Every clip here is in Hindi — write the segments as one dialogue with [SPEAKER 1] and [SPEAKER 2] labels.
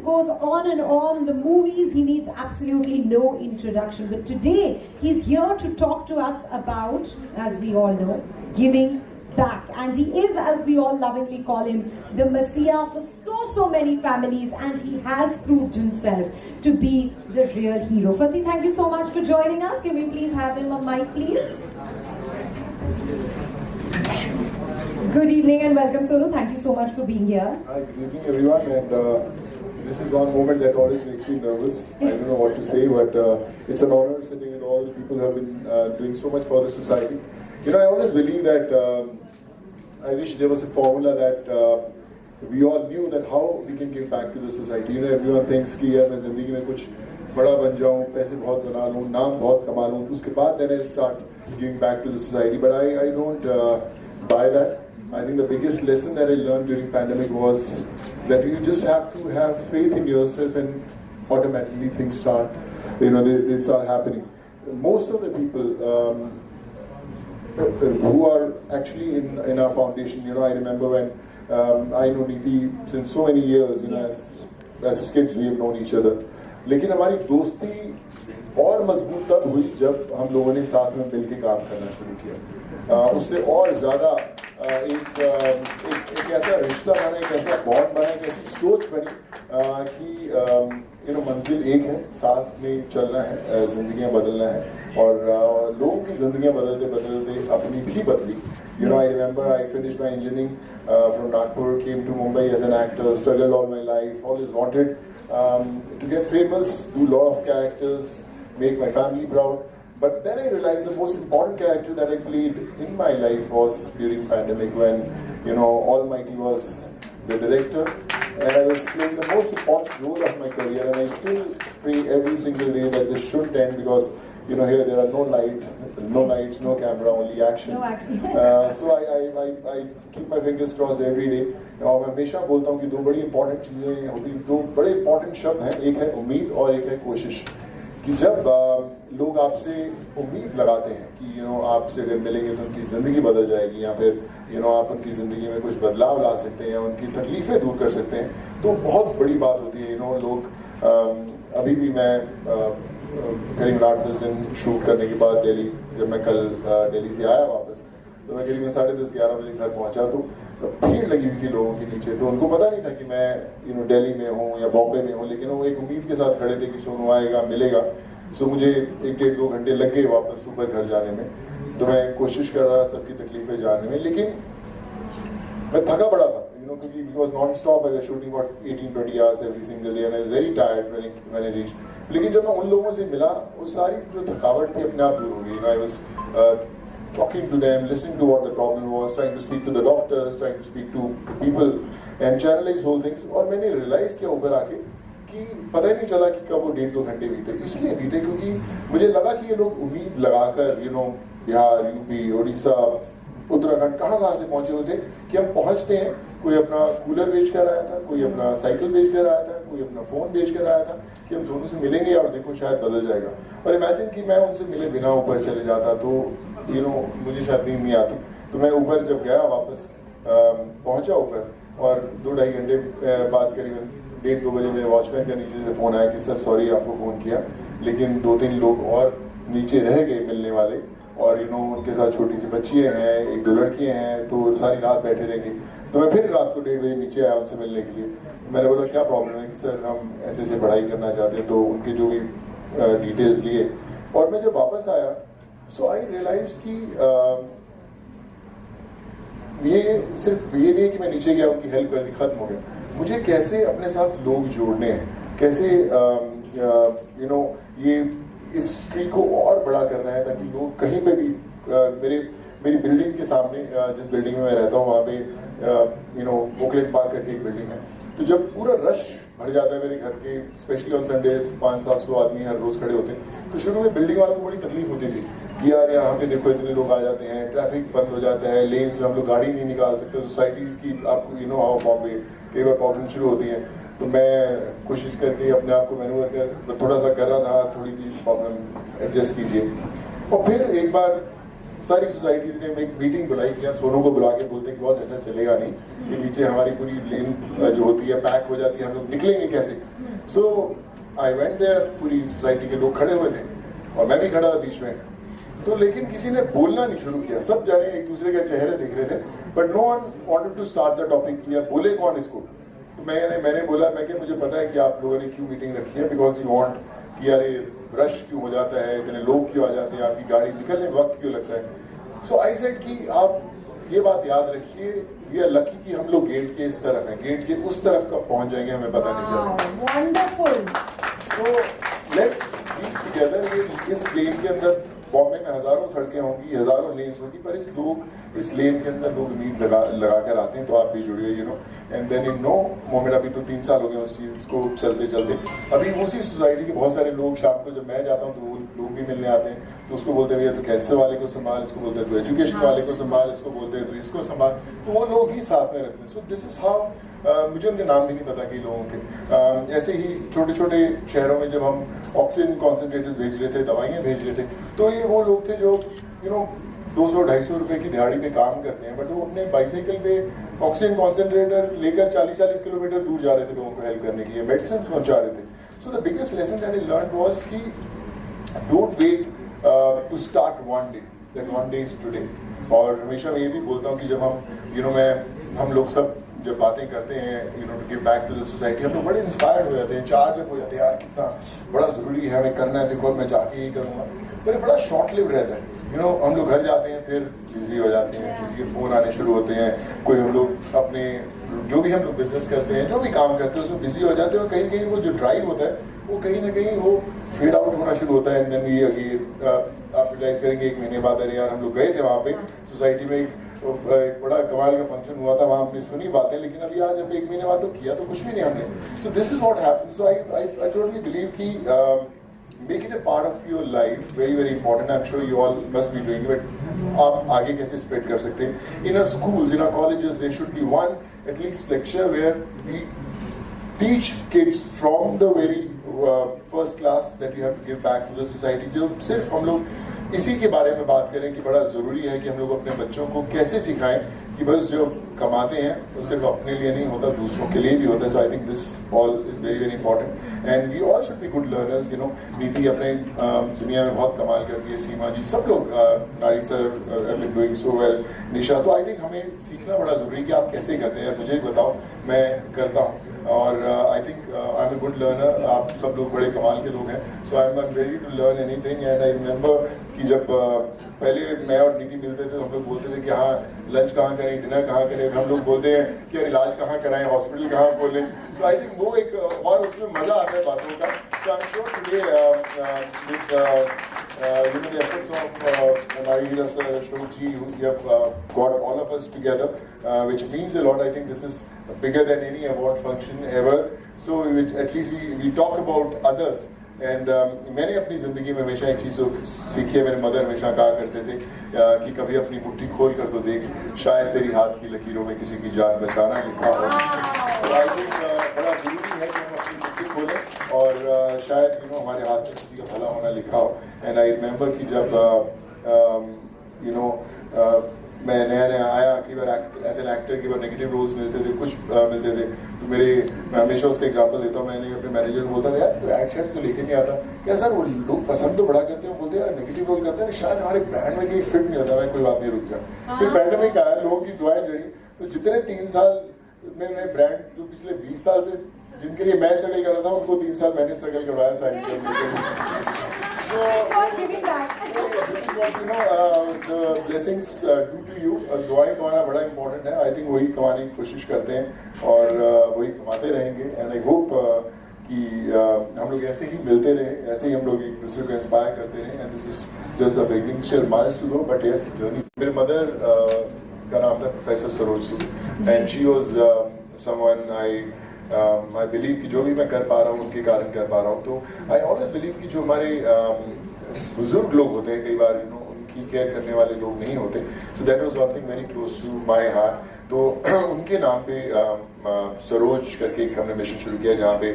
[SPEAKER 1] goes on and on. The movies, he needs absolutely no introduction. But today, he's here to talk to us about, as we all know, giving back. And he is, as we all lovingly call him, the Messiah for so many families, and he has proved himself to be the real hero. Firstly, thank you so much for joining us. Can we please have him on mic, please? Good evening and welcome, Sonu. Thank you so much for being here.
[SPEAKER 2] Hi, good evening everyone, and this is one moment that always makes me nervous. I don't know what to say, but it's an honor sitting with all the people who have been doing so much for the society. You know, I always believe that I wish there was a formula that we all knew that how we can give back to the society. You know, everyone thinks कि यार मैं ज़िंदगी में कुछ बड़ा बन जाऊँ, पैसे बहुत बना लूँ, नाम बहुत कमा लूँ, उसके बाद then I'll start giving back to the society. But I don't buy that. I think the biggest lesson that I learned during pandemic was that you just have to have faith in yourself, and automatically things start, you know, they start happening. Most of the people who are actually in our foundation, you know, I remember when I know Neeti since so many years, you know, as kids we have known each other. लेकिन हमारी दोस्ती और मजबूत तब हुई जब हम लोगों ने साथ में मिलके काम करना शुरू किया. उससे और ज़्यादा एक ऐसा रिश्ता बना, एक ऐसा बॉन्ड बना, एक ऐसी सोच बनी कि यू नो मंजिल एक है, साथ में चलना है, जिंदगियां बदलना है, और लोगों की जिंदगियां बदलते बदलते अपनी भी बदली. You know, I remember I finished my engineering from Nagpur, came to Mumbai as an actor, struggled all my life, always wanted to get famous, do a lot of characters, make my family proud. But then I realized the most important character that I played in my life was during pandemic, when, you know, Almighty was the director and I was playing the most important role of my career, and I still pray every single day that this shouldn't end, because, you know, here there are no lights, no camera, only action.
[SPEAKER 1] No action.
[SPEAKER 2] So I keep my fingers crossed every day. और मैं हमेशा बोलता हूँ कि दो बड़ी इंपॉर्टेंट चीज़ें होती हैं, दो बड़े इंपॉर्टेंट शब्द हैं, एक है उम्मीद और एक है कोशिश. कि जब लोग आपसे उम्मीद लगाते हैं कि, यू नो, आपसे अगर मिलेंगे तो उनकी ज़िंदगी बदल जाएगी, या फिर, यू नो, आप उनकी ज़िंदगी में कुछ बदलाव ला सकते हैं या उनकी तकलीफ़ें दूर कर सकते हैं, तो बहुत बड़ी बात होती है. यू नो, लोग अभी भी मैं करीब 8-10 दिन शूट करने के बाद दिल्ली, जब मैं कल दिल्ली से आया वापस, तो मैं करीब 10:30-11 बजे घर पहुंचा, तो भीड़ लगी हुई थी लोगों के नीचे. तो उनको पता नहीं था कि मैं, यू नो, दिल्ली में हूँ या बॉम्बे में हूँ, लेकिन वो एक उम्मीद के साथ खड़े थे कि सोनू आएगा, मिलेगा. सो मुझे 1-1.5-2 घंटे लग गए वापस ऊपर घर जाने में. तो मैं कोशिश कर रहा सबकी तकलीफें जानने में, लेकिन मैं थका पड़ा था, यू नो, क्योंकि because non stop I was shooting for 18-20 hours every single day, and I was very tired when I reached. लेकिन जब मैं उन लोगों से मिला, वो सारी जो थकावट थी अपने आप दूर हो गई. I was talking to them, listening to what the problem was, trying to speak to the doctors, trying to speak to people and channelize whole things. और मैंने realize किया ऊपर आके कि पता ही नहीं चला कि कब वो 1.5-2 घंटे बीते. इसलिए बीते क्योंकि मुझे लगा कि ये लोग उम्मीद लगाकर, you know, Bihar, UP, Orissa, Uttarakhand कहाँ से पहुंचे हुए थे कि हम पहुंचते हैं. कोई अपना कूलर बेच कर आया था, कोई अपना साइकिल बेच कर आया था, कोई अपना फोन बेच कर आया था कि हम सोनू से मिलेंगे और देखो शायद बदल जाएगा. और इमेजिन कि मैं उनसे मिले बिना ऊपर चले जाता तो, यू नो, मुझे शायद नींद नहीं आती. तो मैं ऊपर जब गया, वापस पहुंचा ऊपर, और 2-2.5 घंटे बाद करीबन 1:30-2 बजे मेरे वॉचमैन का नीचे से फ़ोन आया कि सर सॉरी आपको फ़ोन किया, लेकिन 2-3 लोग और नीचे रह गए मिलने वाले, और, यू नो, उनके साथ छोटी सी बच्चियाँ हैं, 1-2 लड़कियाँ हैं, तो सारी रात बैठे रहेंगे. तो मैं फिर रात को 1:30 बजे नीचे आया उनसे मिलने के लिए. मैंने बोला क्या प्रॉब्लम है कि सर हम ऐसे पढ़ाई करना चाहते हैं. तो उनके जो भी डिटेल्स लिए, और मैं जब वापस आया, सो आई रियलाइज कि ये सिर्फ ये नहीं कि मैं नीचे गया, उनकी हेल्प कर दी, खत्म हो गया. मुझे कैसे अपने साथ लोग जोड़ने हैं, कैसे, यू नो, ये इस स्ट्रीक को और बड़ा करना है, ताकि लोग कहीं पे भी, मेरी बिल्डिंग के सामने, जिस बिल्डिंग में मैं रहता हूँ, वहाँ पे, यू नो, ओकलैंड पार्क करके एक बिल्डिंग है. तो जब पूरा रश भर जाता है मेरे घर के, स्पेशली ऑन संडेज, 500-700 आदमी हर रोज खड़े होते हैं. तो शुरू में बिल्डिंग वालों को बड़ी तकलीफ होती थी कि यार यहाँ पे देखो इतने लोग आ जाते हैं, ट्रैफिक बंद हो जाता है, लेन्स में हम लोग गाड़ी नहीं निकाल सकते. सोसाइटीज की, आपको, यू नो, हाउ बॉम्बे कई बार प्रॉब्लम शुरू होती है. तो मैं कोशिश करके अपने आप को मैनूवर कर थोड़ा सा कर रहा था, थोड़ी सी प्रॉब्लम एडजस्ट कीजिए. और फिर एक बार सारी सोसाइटीज ने एक मीटिंग बुलाई कि यार सोनू को बुला के बोलते कि बहुत ऐसा चलेगा नहीं, कि नीचे हमारी पूरी लेन जो होती है पैक हो जाती है, हम लोग निकलेंगे कैसे. सो आई वेंट देयर, पूरी सोसाइटी के लोग खड़े हुए थे और मैं भी खड़ा था बीच में। तो लेकिन किसी ने बोलना नहीं शुरू किया, सब जाने एक दूसरे के चेहरे दिख रहे थे, but no one wanted to start the topic कि यार बोले कौन इसको। तो मैंने बोला, मैं क्या, मुझे पता है कि आप लोगों ने क्यों मीटिंग रखी है, बिकॉज यू वांट कि यार ये रश क्यों हो जाता है, इतने लोग क्यों आ जाते हैं, आपकी गाड़ी निकलने में वक्त क्यों लगता है। सो आई सेड कि आप ये बात याद रखिए, वी आर लकी कि हम लोग गेट के इस तरफ हैं, गेट के उस तरफ कब पहुंच जाएंगे हमें पता नहीं चलेगा।
[SPEAKER 1] Wonderful.
[SPEAKER 2] So let's be together. ये इस लेन के अंदर बॉम्बे में हजारों सड़कें होंगी, हजारों लेन्स होगी, पर इस लेन के अंदर लोग उम्मीद लगा कर आते हैं, तो आप भी जुड़िए, you know. And then in no moment, अभी तो 3 साल हो गए उस चीज को चलते चलते। अभी उसी सोसाइटी के बहुत सारे लोग शाम को जब मैं जाता हूँ तो वो लोग भी मिलने आते हैं, तो उसको बोलते हैं भैया तो कैंसर वाले को संभाल, इसको बोलते हैं तो एजुकेशन वाले को संभाल, इसको बोलते हैं तो इसको संभाल, तो वो लोग ही साथ में रखते हैं। सो दिस इज हाउ, मुझे उनके नाम भी नहीं पता कई लोगों के। ऐसे ही छोटे छोटे शहरों में जब हम ऑक्सीजन कॉन्सेंट्रेटर्स भेज रहे थे, दवाइयाँ भेज रहे थे, तो ये वो लोग थे जो यू नो 200-250 रुपए की दिहाड़ी पे काम करते हैं, बट वो अपने बाइसाइकिल पे ऑक्सीजन कॉन्सेंट्रेटर लेकर 40-40 किलोमीटर दूर जा रहे थे लोगों को हेल्प करने के लिए, मेडिसिन पहुंचा रहे थे। So the biggest lesson that I learn was कि don't wait to start one day, that one day is today. और हमेशा मैं ये भी बोलता हूँ कि जब हम लोग सब जब बातें करते हैं, you know, to give back to the society, हम लोग बड़े इंस्पायर्ड हो जाते हैं, चार्ज हो जाते हैं, यार कितना बड़ा जरूरी है, हमें करना है, देखो मैं जाके यही करूंगा, पर ये बड़ा शॉर्ट लिव रहता है। यू नो, हम लोग घर जाते हैं, फिर बिजी हो जाते हैं, किसी के फोन आने शुरू होते हैं, कोई हम लोग अपने जो भी हम लोग बिजनेस करते हैं, जो भी काम करते हैं उसमें बिजी हो जाते हैं, और कहीं कहीं वो जो ड्राइव होता है वो कहीं ना कहीं वो फेड आउट होना शुरू होता है। एंड देन वी अगेन आप रियलाइज करेंगे 1 महीने बाद, अरे यार हम लोग गए थे वहाँ पे सोसाइटी में, एक बड़ा कमाल का फंक्शन हुआ था, वहाँ हमने सुनी बातें, लेकिन अभी आज हम 1 महीने बाद तो किया तो कुछ भी नहीं हमने। So this is what happens. So I totally believe कि make it a part of your life, very very important. I am sure you all must be doing it. आप आगे कैसे स्प्रेड कर सकते हैं? In our schools, in our colleges, there should be one at least lecture where we teach kids from the very first class that you have to give back to the society। जो सिर्फ हम लोग इसी के बारे में बात करें कि बड़ा जरूरी है कि हम लोग अपने बच्चों को कैसे सिखाएं कि बस जो कमाते हैं वो सिर्फ अपने लिए नहीं होता, दूसरों के लिए भी होता है। So I think this all is very very important and we all should be good learners. You know, नीति अपने दुनिया में बहुत कमाल करती है, सीमा जी, सब लोग, Nari sir have been doing so well, Nisha. तो आई थिंक हमें सीखना बड़ा जरूरी है कि आप कैसे करते हैं, मुझे बताओ, मैं करता हूँ। और I think I am a good learner, आप सब लोग बड़े कमाल के लोग हैं। So I am ready to learn anything. And I remember कि जब पहले मैं और नीति मिलते थे तो हम लोग बोलते थे कि हाँ लंच कहाँ करें, डिनर कहाँ करें, हम लोग बोलते हैं कि इलाज कहाँ कराएं, हॉस्पिटल कहाँ खोलें। सो आई थिंक वो एक और उसमें मजा आता है बातों का। So I am sure today you know, the efforts of Nari sir, Ashok ji, you have got all of us together, which means a lot. I think this is bigger than any award function ever. So at least we talk about others. And मैंने अपनी ज़िंदगी में हमेशा एक चीज़ सीखी है। मेरे मदर हमेशा कहा करते थे कि कभी अपनी मुट्ठी खोल कर तो देख, शायद तेरी हाथ की लकीरों में किसी की जान बचाना लिखा हो। तो आई थिंक बड़ा ज़रूरी है कि हम अपनी मुट्ठी खोलें और शायद यू नो हमारे हाथ से किसी का भला होना लिखा हो। एंड आई रिमेंबर कि जब यू नो मैं नया आया, कई बार एज एन एक्टर कई बार नेगेटिव रोल्स मिलते थे, कुछ मिलते थे, तो मैं हमेशा उसका एग्जांपल देता हूँ। मैंने अपने मैनेजर को बोलता था, यार तो एक्शन तो लेके नहीं आता क्या सर? वो लोग पसंद तो बड़ा करते हैं, बोलते हैं यार नेगेटिव रोल करते हैं, शायद हमारे ब्रांड में कहीं फिट नहीं होता। मैं कोई बात नहीं, रुक जा। फिर पैंडेमिक आया, लोगों की दुआएं जड़ी, तो जितने 3 साल में मैं ब्रांड जो पिछले 20 साल से जिनके लिए मैं स्ट्रगल कर रहा था, उनको 3 साल मैंने स्ट्रगल करवाया साइन करने। The blessings due to you, दुआएं कमाना बड़ा इंपॉर्टेंट है। आई थिंक वही कमाने की कोशिश करते हैं और वही कमाते रहेंगे। एंड आई होप कि हम लोग ऐसे ही मिलते रहे, ऐसे ही हम लोग एक दूसरे को इंस्पायर करते रहे। And this is just the beginning, still miles to go, but yes journey. मेरे मदर का नाम था professor Saroj Singh and she was someone I believe कि जो भी मैं कर पा रहा हूँ उनके कारण कर पा रहा हूँ। तो आई ऑलवेज बिलीव कि जो हमारे बुजुर्ग लोग होते हैं, कई बार यू नो उनकी केयर करने वाले लोग नहीं होते। So that was one thing very close to my heart. तो उनके नाम पे सरोज करके एक हमने मिशन शुरू किया, जहाँ पे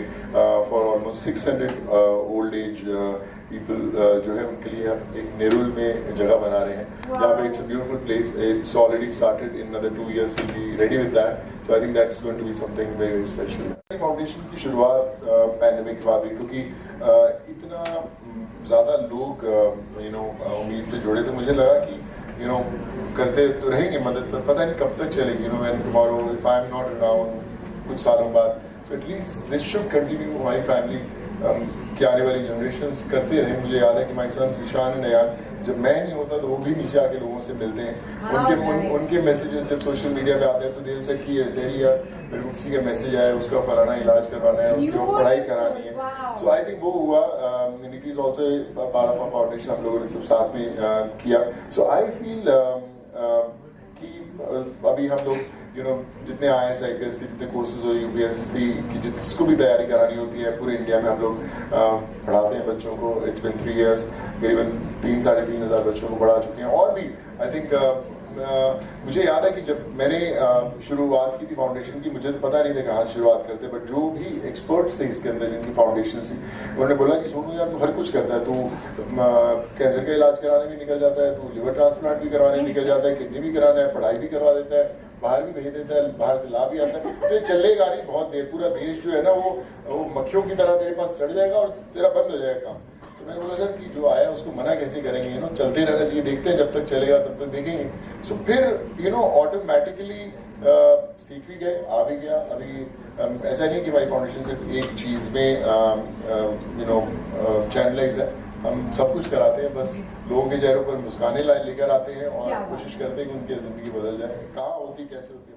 [SPEAKER 2] for almost 600 old age people जो है उनके लिए हम एक नेरुल में जगह बना रहे हैं, जहाँ पे it's a beautiful place. It's already started, in another 2 years we'll be ready with that। So I think that's going to be something very, very special. Foundation की शुरुआत पैंडेमिक के बाद हुई, क्योंकि इतना ज़्यादा लोग उम्मीद से जुड़े थे, मुझे लगा कि करते तो रहेंगे मदद, पर पता नहीं कब तक चलेगी, when tomorrow if I am not around कुछ सालों बाद, so at least this should continue. हमारी फैमिली के आने वाली जनरेशन्स करते रहे. मुझे याद है कि माई सन्स ईशान एंड अयान, जब मैं नहीं होता तो वो भी नीचे आके लोगों से मिलते हैं. उनके मैसेजेस जब सोशल मीडिया पे आते हैं तो दिल से कि डैडी यार मेरे को किसी का मैसेज आया, उसका फलाना इलाज करवाना है, उसकी पढ़ाई करानी है. सो आई थिंक वो हुआ. Niti is also part of our foundation, हम लोगों ने सब साथ में किया. सो आई फील कि अभी हम लोग जितने IAS IPS के जितने कोर्सेज हो, UPSC की जिसको भी तैयारी करानी होती है, पूरे इंडिया में हम लोग पढ़ाते हैं बच्चों को. इट्स बिन 3 years, करीबन 3,500 बच्चों को पढ़ा चुके हैं. और भी आई थिंक मुझे याद है कि जब मैंने शुरुआत की थी फाउंडेशन की, मुझे तो पता नहीं था कहाँ से शुरुआत करते, बट जो भी एक्सपर्ट्स थे इसके अंदर, इनकी फाउंडेशन से, उन्होंने बोला कि सोनू यार तू हर कुछ करता है, तू कैंसर का इलाज कराने भी निकल जाता है, तू लिवर ट्रांसप्लांट भी करवाने निकल जाता है, किडनी भी कराना है, पढ़ाई भी करवा देता है, बाहर भी भेज देता है, बाहर से ला भी आता है. तो ये चलेगा नहीं बहुत देर. पूरा देश जो है ना वो मक्खियों की तरह तेरे पास चढ़ जाएगा और तेरा बंद हो जाएगा काम. तो मैंने बोला सर कि जो आया उसको मना कैसे करेंगे, चलते रहना चाहिए, देखते हैं जब तक चलेगा तब तक देखेंगे. सो फिर ऑटोमेटिकली सीख भी गए, आ भी गया. अभी ऐसा नहीं कि हमारी फाउंडेशन सिर्फ एक चीज में चैनलाइज है. हम सब कुछ कराते हैं, बस लोगों के चेहरों पर मुस्काने लेकर आते हैं और कोशिश करते हैं कि उनकी जिंदगी बदल जाए. कहाँ होती कैसे होती